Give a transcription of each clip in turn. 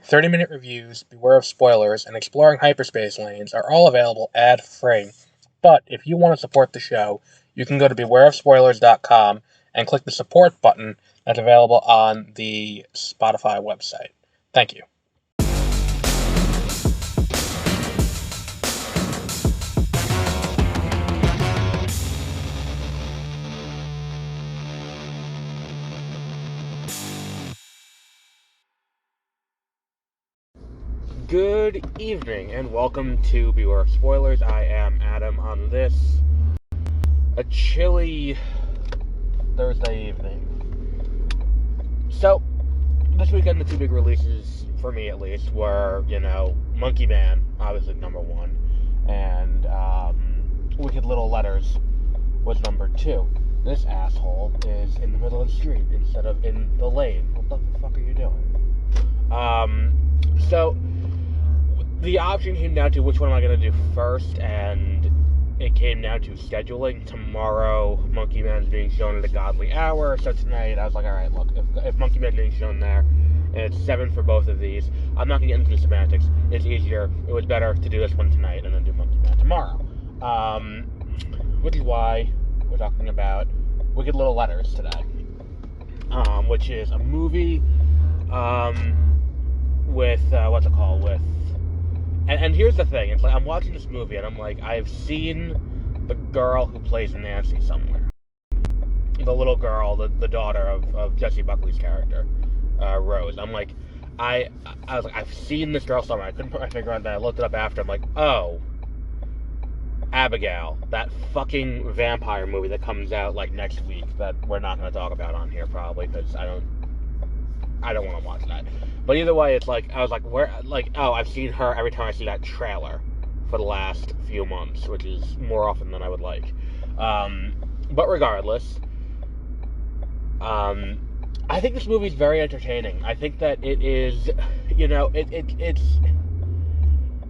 30-minute reviews, beware of spoilers, and exploring hyperspace lanes are all available ad-free. But if you want to support the show, you can go to bewareofspoilers.com and click the support button that's available on the Spotify website. Thank you. Good evening, and welcome to Beware of Spoilers. I am Adam on this, a chilly Thursday evening. So, this weekend the two big releases, for me at least, were, Monkey Man, obviously number one, and Wicked Little Letters was number two. This asshole is in the middle of the street instead of in the lane. What the fuck are you doing? So, the option came down to which one am I going to do first, and it came down to scheduling. Tomorrow, Monkey Man's being shown at a godly hour, so tonight I was like, alright, look, if Monkey Man's being shown there, and it's 7 for both of these, I'm not going to get into the semantics. It's easier, it was better to do this one tonight and then do Monkey Man tomorrow. Which is why we're talking about Wicked Little Letters today, which is a movie, with, and here's the thing, it's like, I'm watching this movie, and I'm like, I've seen the girl who plays Nancy somewhere. The little girl, the daughter of Jessie Buckley's character, Rose. I'm like, I was like, I've seen this girl somewhere. I couldn't put my finger on that. I looked it up after. I'm like, oh, Abigail, that fucking vampire movie that comes out, next week, that we're not going to talk about on here, probably, because I don't want to watch that. But either way, it's like, I was like, I've seen her every time I see that trailer for the last few months, which is more often than I would like. But regardless, I think this movie is very entertaining. I think that it is,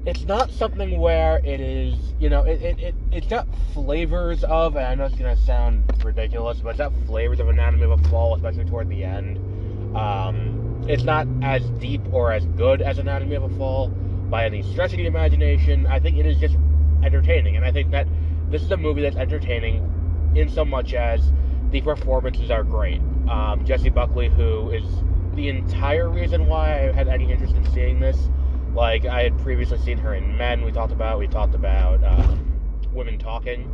it's not something where it is, it's got flavors of, and I know it's going to sound ridiculous, but it's got flavors of Anatomy of a Fall, especially toward the end. It's not as deep or as good as Anatomy of a Fall by any stretch of the imagination. I think it is just entertaining, and I think that this is a movie that's entertaining in so much as the performances are great. Jessie Buckley, who is the entire reason why I had any interest in seeing this. I had previously seen her in Men, we talked about Women Talking,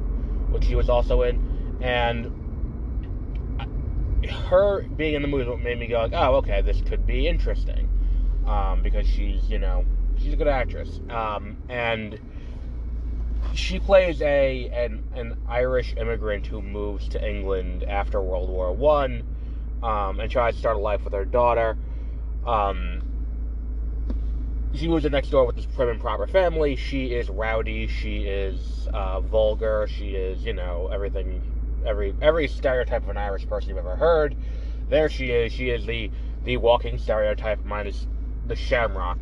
which she was also in, and her being in the movie made me go, oh, okay, this could be interesting, because she's a good actress, and she plays an Irish immigrant who moves to England after World War I, and tries to start a life with her daughter. She moves in next door with this prim and proper family. She is rowdy, she is vulgar, she is, everything, every stereotype of an Irish person you've ever heard. There she is the walking stereotype, minus the Shamrock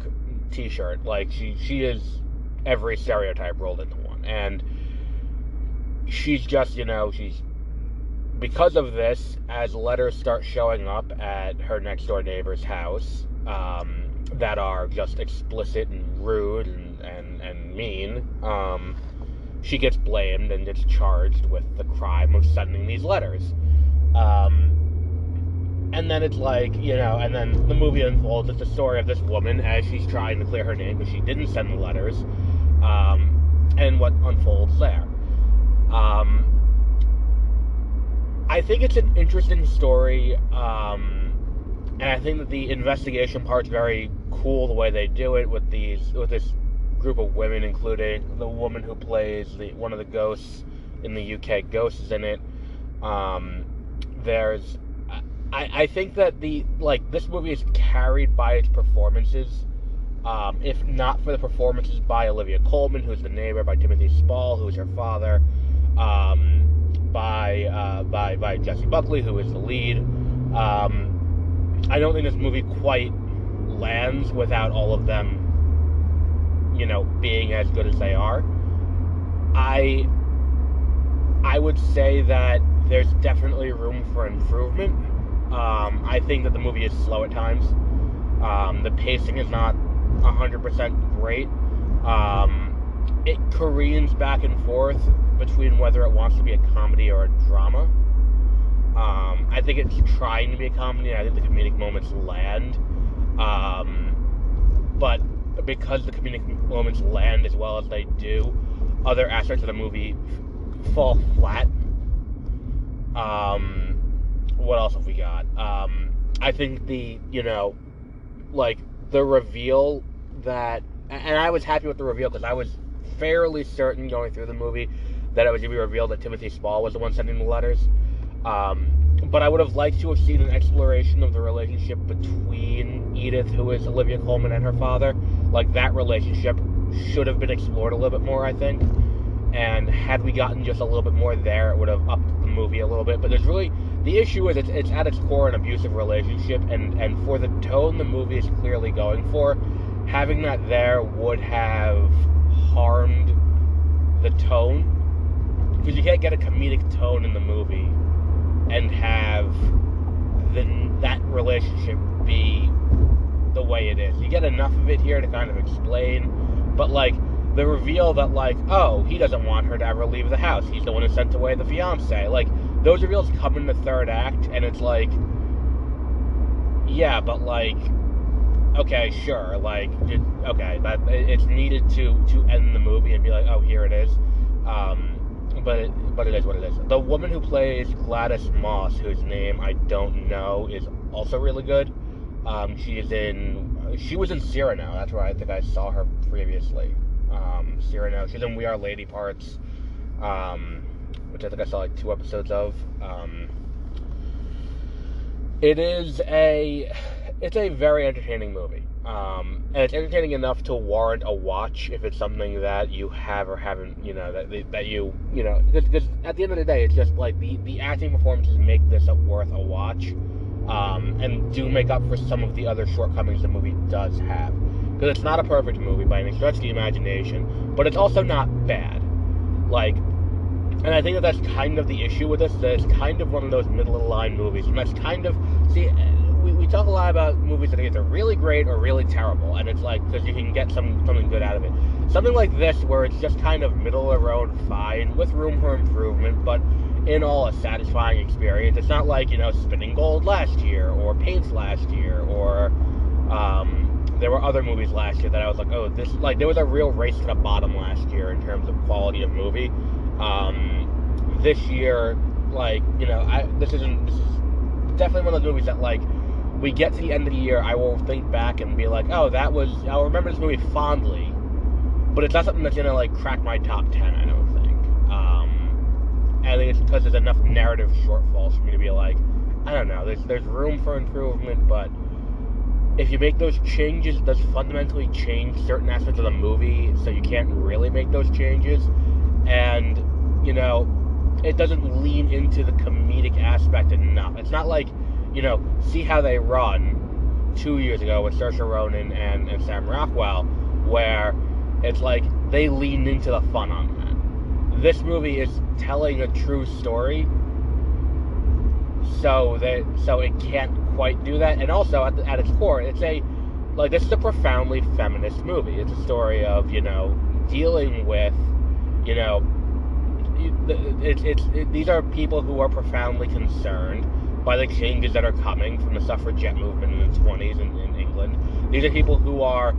t-shirt. She is every stereotype rolled into one. And she's just, because of this, as letters start showing up at her next door neighbor's house, that are just explicit and rude and mean, she gets blamed and gets charged with the crime of sending these letters. And then it's and then the movie unfolds. It's the story of this woman as she's trying to clear her name because she didn't send the letters, and what unfolds there. I think it's an interesting story, and I think that the investigation part's very cool, the way they do it with this group of women, including the woman who plays one of the ghosts in the UK. Ghost is in it. I think that this movie is carried by its performances. If not for the performances by Olivia Colman, who's the neighbor, by Timothy Spall, who is her father, by Jessie Buckley, who is the lead. I don't think this movie quite lands without all of them, being as good as they are. I would say that there's definitely room for improvement. I think that the movie is slow at times. The pacing is not 100% great. It careens back and forth between whether it wants to be a comedy or a drama. I think it's trying to be a comedy, and I think the comedic moments land. But because the comedic moments land as well as they do, other aspects of the movie fall flat. What else have we got? I think the reveal that... And I was happy with the reveal because I was fairly certain going through the movie that it was going to be revealed that Timothy Spall was the one sending the letters. But I would have liked to have seen an exploration of the relationship between Edith, who is Olivia Colman, and her father. Like, that relationship should have been explored a little bit more, I think. And had we gotten just a little bit more there, it would have upped the movie a little bit. But there's really... The issue is it's at its core an abusive relationship, and for the tone the movie is clearly going for, having that there would have harmed the tone. Because you can't get a comedic tone in the movie and have that relationship be the way it is. You get enough of it here to kind of explain, but the reveal that oh, he doesn't want her to ever leave the house, he's the one who sent away the fiance, those reveals come in the third act, and it's yeah, but okay, sure, okay, that it's needed to end the movie and be oh, here it is. But it is what it is. The woman who plays Gladys Moss, whose name I don't know, is also really good. She was in Cyrano. That's where I think I saw her previously. Cyrano. She's in We Are Lady Parts, which I think I saw 2 episodes of. It's a very entertaining movie. And it's entertaining enough to warrant a watch if it's something that you have or haven't, that you because at the end of the day, it's just the acting performances make this worth a watch, and do make up for some of the other shortcomings the movie does have. Because it's not a perfect movie by any stretch of the imagination, but it's also not bad. And I think that's kind of the issue with this, that it's kind of one of those middle-of-the-line movies, and that's kind of, we talk a lot about movies that are either really great or really terrible, and it's because you can get something good out of it. Something like this, where it's just kind of middle of the road fine, with room for improvement, but in all a satisfying experience. It's not Spinning Gold last year, or Paints last year, or there were other movies last year that I was oh, this, there was a real race to the bottom last year in terms of quality of movie. This year, this is definitely one of those movies that we get to the end of the year, I will think back and be oh, I'll remember this movie fondly, but it's not something that's gonna crack my top 10, I don't think. I think it's because there's enough narrative shortfalls for me to be I don't know, there's room for improvement, but if you make those changes, it does fundamentally change certain aspects of the movie, so you can't really make those changes, and, it doesn't lean into the comedic aspect enough. It's not See How They Run 2 years ago with Saoirse Ronan and Sam Rockwell, where it's they leaned into the fun on that. This movie is telling a true story, so it can't quite do that. And also, at its core, it's this is a profoundly feminist movie. It's a story of, dealing with, these are people who are profoundly concerned by the changes that are coming from the suffragette movement in the 20s in England. These are people who are,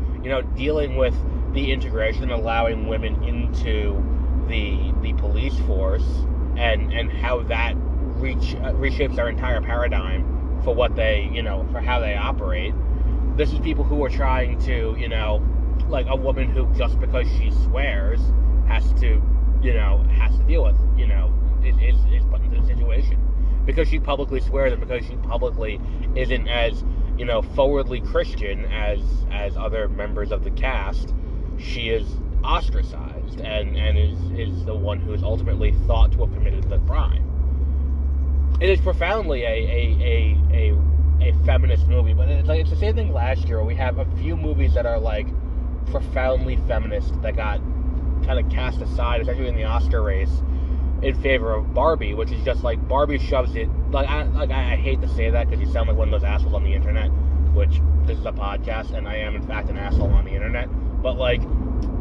dealing with the integration, allowing women into the police force, and how that reshapes our entire paradigm for what they, for how they operate. This is people who are trying to, a woman who, just because she swears, has to deal with, is put into the situation. Because she publicly swears, and because she publicly isn't as, forwardly Christian as other members of the cast, she is ostracized and is the one who is ultimately thought to have committed the crime. It is profoundly a feminist movie, but it's the same thing last year, where we have a few movies that are profoundly feminist that got kind of cast aside, especially in the Oscar race, in favor of Barbie, which is just Barbie shoves it, I hate to say that because you sound like one of those assholes on the internet, which this is a podcast, and I am, in fact, an asshole on the internet. But, like,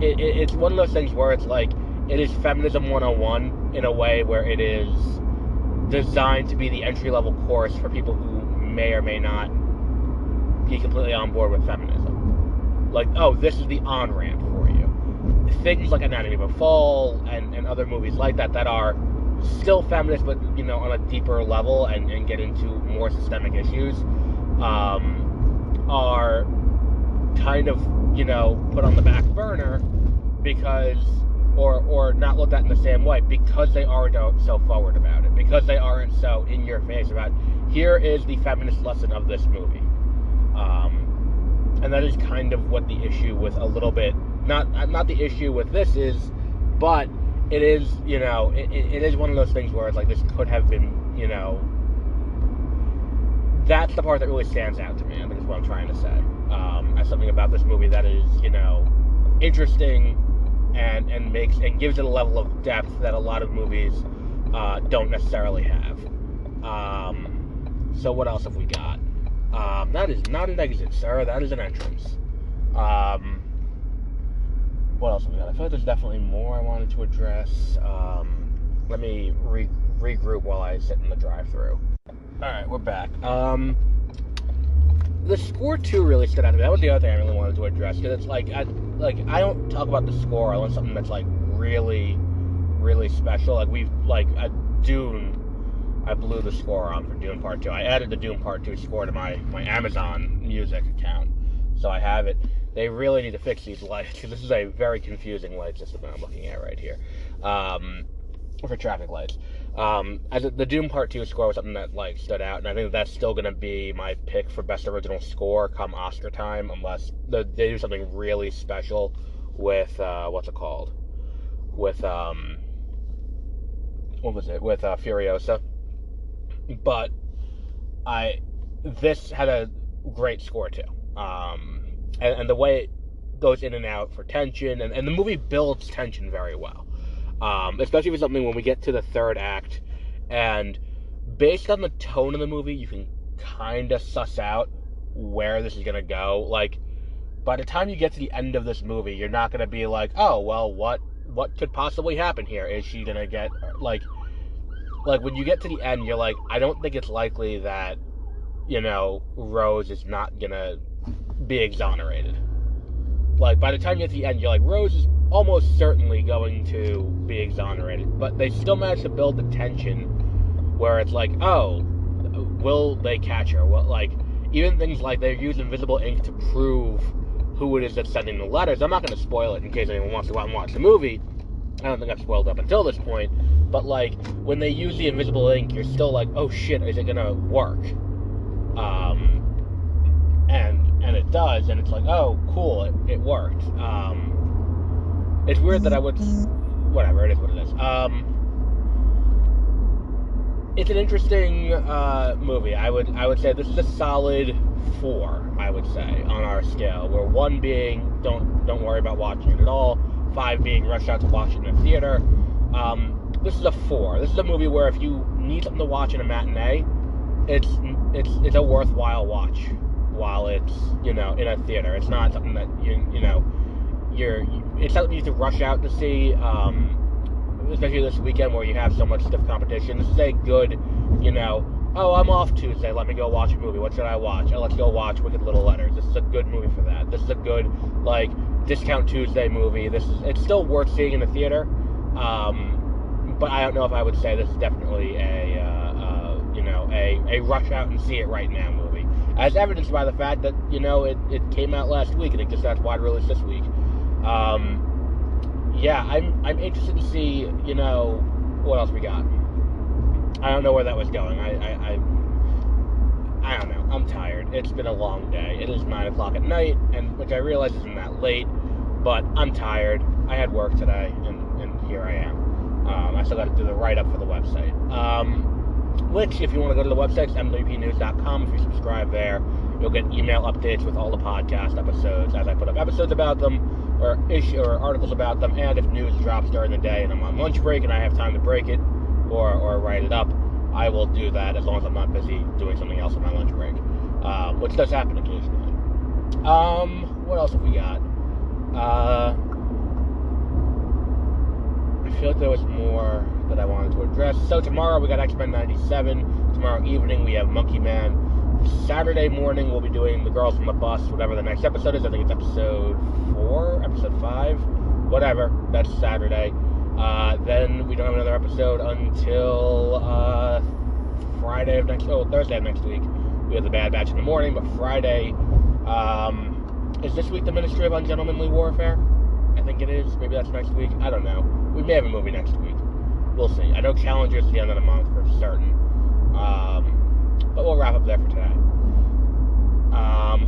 it's one of those things where it's like, it is feminism 101 in a way where it is designed to be the entry-level course for people who may or may not be completely on board with feminism. Like, oh, this is the on-ramp for you. Things like Anatomy of a Fall and other movies like that are still feminist, but, you know, on a deeper level and get into more systemic issues, are kind of, you know, put on the back burner because, or not looked at in the same way because they aren't so forward about it, because they aren't so in your face about, here is the feminist lesson of this movie. And that is kind of what the issue with a little bit, not the issue with this is, but it is, you know, it is one of those things where it's like, this could have been, you know, that's the part that really stands out to me, I think is what I'm trying to say. As something about this movie that is, you know, interesting and gives it a level of depth that a lot of movies don't necessarily have. So what else have we got? That is not an exit, sir. That is an entrance. What else have we got? I feel like there's definitely more I wanted to address. Let me regroup while I sit in the drive-thru. Alright, we're back. The score, too, really stood out to me. That was the other thing I really wanted to address, because it's like, I don't talk about the score. I want something that's, like, really, really special. Like, Dune, I blew the score on for Dune Part 2. I added the Dune Part 2 score to my Amazon Music account, so I have it. They really need to fix these lights, because this is a very confusing light system that I'm looking at right here, for traffic lights. The Dune Part 2 score was something that, like, stood out, and I think that's still going to be my pick for Best Original Score come Oscar time, unless they do something really special with, what's it called? With, what was it? With, Furiosa. But this had a great score, too. And the way it goes in and out for tension, and the movie builds tension very well. Especially for something when we get to the third act, and based on the tone of the movie, you can kind of suss out where this is going to go. Like, by the time you get to the end of this movie, you're not going to be like, oh, well, what could possibly happen here? Is she going to get, like, when you get to the end, you're like, I don't think it's likely that, you know, Rose is not going to be exonerated. Like, by the time you get to the end, you're like, Rose is almost certainly going to be exonerated. But they still managed to build the tension where it's like, oh, will they catch her? Well, like, even things like they use invisible ink to prove who it is that's sending the letters. I'm not going to spoil it in case anyone wants to go out and watch the movie. I don't think I've spoiled up until this point. But, like, when they use the invisible ink, you're still like, oh shit, is it going to work? And it does, and it's like, oh, cool, it worked. It's weird that I would... Whatever, it is what it is. It's an interesting movie. I would say this is a solid 4, I would say, on our scale. Where 1 being, don't worry about watching it at all. 5 being, rush out to watch it in a theater. This is a 4. This is a movie where if you need something to watch in a matinee, it's a worthwhile watch while it's, you know, in a theater. It's not something that it's something you have to rush out to see, especially this weekend where you have so much stiff competition. This is a good, you know, oh, I'm off Tuesday, let me go watch a movie. What should I watch? Oh, let's go watch Wicked Little Letters. This is a good movie for that. This is a good, like, Discount Tuesday movie. It's still worth seeing in the theater, but I don't know if I would say this is definitely a rush out and see it right now movie, as evidenced by the fact that, you know, it came out last week and it just got wide release this week. Yeah, I'm interested to see, you know, what else we got. I don't know where that was going. I don't know. I'm tired. It's been a long day. It is 9 o'clock at night, and which I realize isn't that late, but I'm tired. I had work today, and here I am. I still got to do the write-up for the website. Which, if you want to go to the website, it's mwpnews.com. If you subscribe there, you'll get email updates with all the podcast episodes as I put up episodes about them, or articles about them, and if news drops during the day and I'm on lunch break and I have time to break it or write it up, I will do that as long as I'm not busy doing something else on my lunch break. which does happen occasionally. What else have we got? I feel like there was more that I wanted to address. So tomorrow we got X-Men 97. Tomorrow evening we have Monkey Man. Saturday morning we'll be doing The Girls from the Bus, whatever the next episode is. I think it's episode 4, episode 5, whatever. That's Saturday. Then we don't have another episode until Thursday of next week. We have the Bad Batch in the morning, but Friday, is this week the Ministry of Ungentlemanly Warfare? I think it is. Maybe that's next week. I don't know. We may have a movie next week. We'll see. I know Challenger's at the end of the month for certain. But we'll wrap up there for today.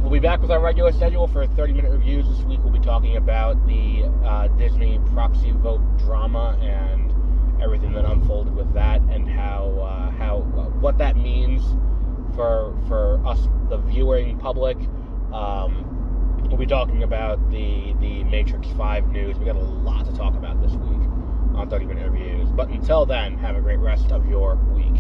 We'll be back with our regular schedule for 30-minute reviews. This week we'll be talking about the Disney proxy vote drama and everything that unfolded with that, and what that means for us, the viewing public. We'll be talking about the Matrix 5 news. We got a lot to talk about this week on 30-minute reviews. But until then, have a great rest of your week.